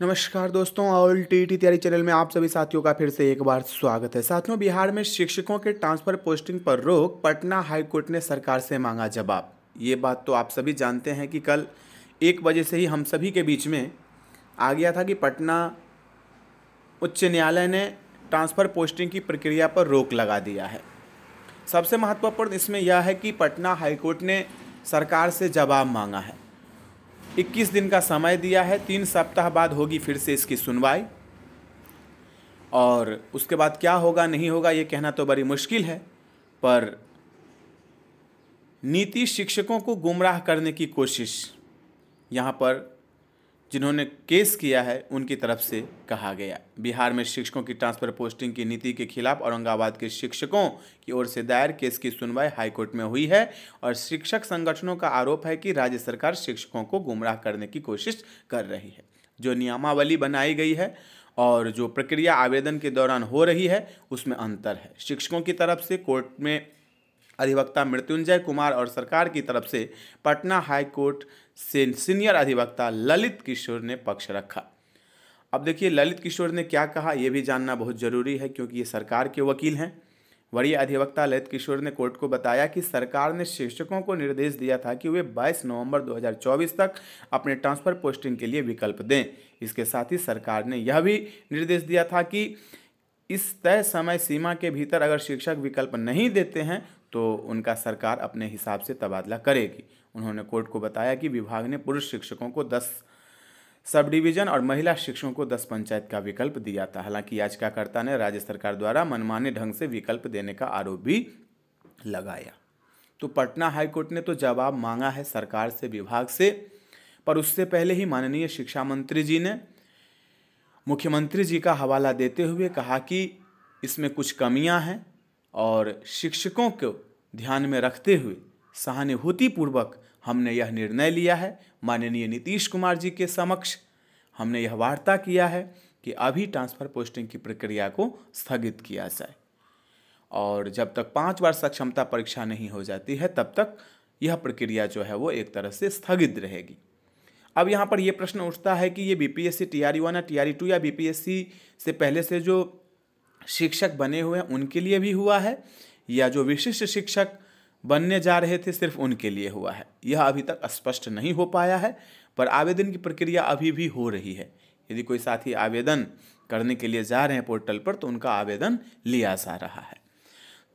नमस्कार दोस्तों, all TT तैयारी चैनल में आप सभी साथियों का फिर से एक बार स्वागत है। साथियों, बिहार में शिक्षकों के ट्रांसफर पोस्टिंग पर रोक, पटना हाईकोर्ट ने सरकार से मांगा जवाब। ये बात तो आप सभी जानते हैं कि कल 1 बजे से ही हम सभी के बीच में आ गया था कि पटना उच्च न्यायालय ने ट्रांसफ़र पोस्टिंग की प्रक्रिया पर रोक लगा दिया है। सबसे महत्वपूर्ण इसमें यह है कि पटना हाईकोर्ट ने सरकार से जवाब मांगा है। 21 दिन का समय दिया है, 3 सप्ताह बाद होगी फिर से इसकी सुनवाई, और उसके बाद क्या होगा नहीं होगा ये कहना तो बड़ी मुश्किल है। पर नीति शिक्षकों को गुमराह करने की कोशिश यहाँ पर जिन्होंने केस किया है उनकी तरफ से कहा गया। बिहार में शिक्षकों की ट्रांसफर पोस्टिंग की नीति के खिलाफ औरंगाबाद के शिक्षकों की ओर से दायर केस की सुनवाई हाईकोर्ट में हुई है और शिक्षक संगठनों का आरोप है कि राज्य सरकार शिक्षकों को गुमराह करने की कोशिश कर रही है। जो नियमावली बनाई गई है और जो प्रक्रिया आवेदन के दौरान हो रही है उसमें अंतर है। शिक्षकों की तरफ से कोर्ट में अधिवक्ता मृत्युंजय कुमार और सरकार की तरफ से पटना हाईकोर्ट से सीनियर अधिवक्ता ललित किशोर ने पक्ष रखा। अब देखिए ललित किशोर ने क्या कहा ये भी जानना बहुत ज़रूरी है, क्योंकि ये सरकार के वकील हैं। वरीय अधिवक्ता ललित किशोर ने कोर्ट को बताया कि सरकार ने शिक्षकों को निर्देश दिया था कि वे 22 नवंबर 2024 तक अपने ट्रांसफ़र पोस्टिंग के लिए विकल्प दें। इसके साथ ही सरकार ने यह भी निर्देश दिया था कि इस तय समय सीमा के भीतर अगर शिक्षक विकल्प नहीं देते हैं तो उनका सरकार अपने हिसाब से तबादला करेगी। उन्होंने कोर्ट को बताया कि विभाग ने पुरुष शिक्षकों को 10 सब डिवीज़न और महिला शिक्षकों को 10 पंचायत का विकल्प दिया था। हालांकि याचिकाकर्ता ने राज्य सरकार द्वारा मनमाने ढंग से विकल्प देने का आरोप भी लगाया। तो पटना हाईकोर्ट ने तो जवाब मांगा है सरकार से, विभाग से, पर उससे पहले ही माननीय शिक्षा मंत्री जी ने मुख्यमंत्री जी का हवाला देते हुए कहा कि इसमें कुछ कमियां हैं और शिक्षकों को ध्यान में रखते हुए सहानुभूतिपूर्वक हमने यह निर्णय लिया है। माननीय नीतीश कुमार जी के समक्ष हमने यह वार्ता किया है कि अभी ट्रांसफ़र पोस्टिंग की प्रक्रिया को स्थगित किया जाए और जब तक 5 वर्ष क्षमता परीक्षा नहीं हो जाती है तब तक यह प्रक्रिया जो है वो एक तरह से स्थगित रहेगी। अब यहाँ पर यह प्रश्न उठता है कि ये बीपीएससी टीआरई 1 या टीआरई 2 या बीपीएससी से पहले से जो शिक्षक बने हुए हैं उनके लिए भी हुआ है या जो विशिष्ट शिक्षक बनने जा रहे थे सिर्फ उनके लिए हुआ है, यह अभी तक स्पष्ट नहीं हो पाया है। पर आवेदन की प्रक्रिया अभी भी हो रही है। यदि कोई साथी आवेदन करने के लिए जा रहे हैं पोर्टल पर तो उनका आवेदन लिया जा रहा है।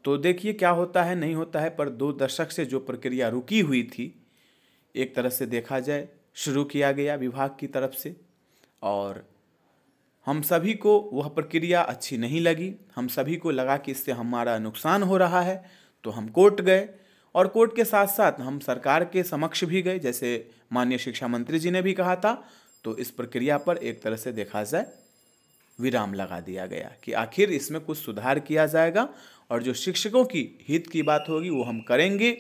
तो देखिए क्या होता है नहीं होता है। पर 2 दशक से जो प्रक्रिया रुकी हुई थी एक तरह से देखा जाए शुरू किया गया विभाग की तरफ से, और हम सभी को वह प्रक्रिया अच्छी नहीं लगी। हम सभी को लगा कि इससे हमारा नुकसान हो रहा है, तो हम कोर्ट गए और कोर्ट के साथ साथ हम सरकार के समक्ष भी गए, जैसे माननीय शिक्षा मंत्री जी ने भी कहा था। तो इस प्रक्रिया पर एक तरह से देखा जाए विराम लगा दिया गया कि आखिर इसमें कुछ सुधार किया जाएगा और जो शिक्षकों की हित की बात होगी वो हम करेंगे।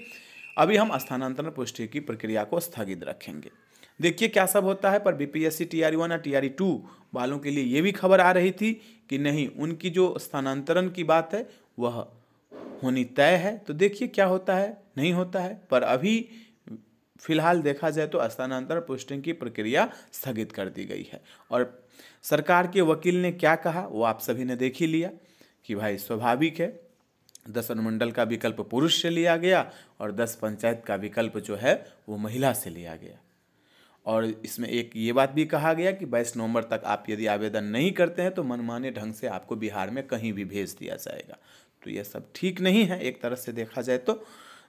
अभी हम स्थानांतरण पुष्टि की प्रक्रिया को स्थगित रखेंगे। देखिए क्या सब होता है। पर बीपीएससी टीआरई 1 या टीआरई 2 वालों के लिए ये भी खबर आ रही थी कि नहीं, उनकी जो स्थानांतरण की बात है वह होनी तय है। तो देखिए क्या होता है नहीं होता है। पर अभी फिलहाल देखा जाए तो स्थानांतरण पोस्टिंग की प्रक्रिया स्थगित कर दी गई है। और सरकार के वकील ने क्या कहा वो आप सभी ने देख ही लिया कि भाई स्वाभाविक है 10 अनुमंडल का विकल्प पुरुष से लिया गया और 10 पंचायत का विकल्प जो है वो महिला से लिया गया। और इसमें एक ये बात भी कहा गया कि 22 नवंबर तक आप यदि आवेदन नहीं करते हैं तो मनमाने ढंग से आपको बिहार में कहीं भी भेज दिया जाएगा। तो यह सब ठीक नहीं है एक तरह से देखा जाए तो।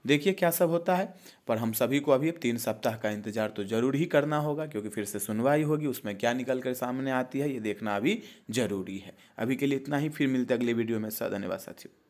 देखिए क्या सब होता है। पर हम सभी को अभी 3 सप्ताह का इंतजार तो ज़रूर ही करना होगा, क्योंकि फिर से सुनवाई होगी, उसमें क्या निकल कर सामने आती है ये देखना अभी ज़रूरी है। अभी के लिए इतना ही, फिर मिलते अगले वीडियो में। धन्यवाद साथियों।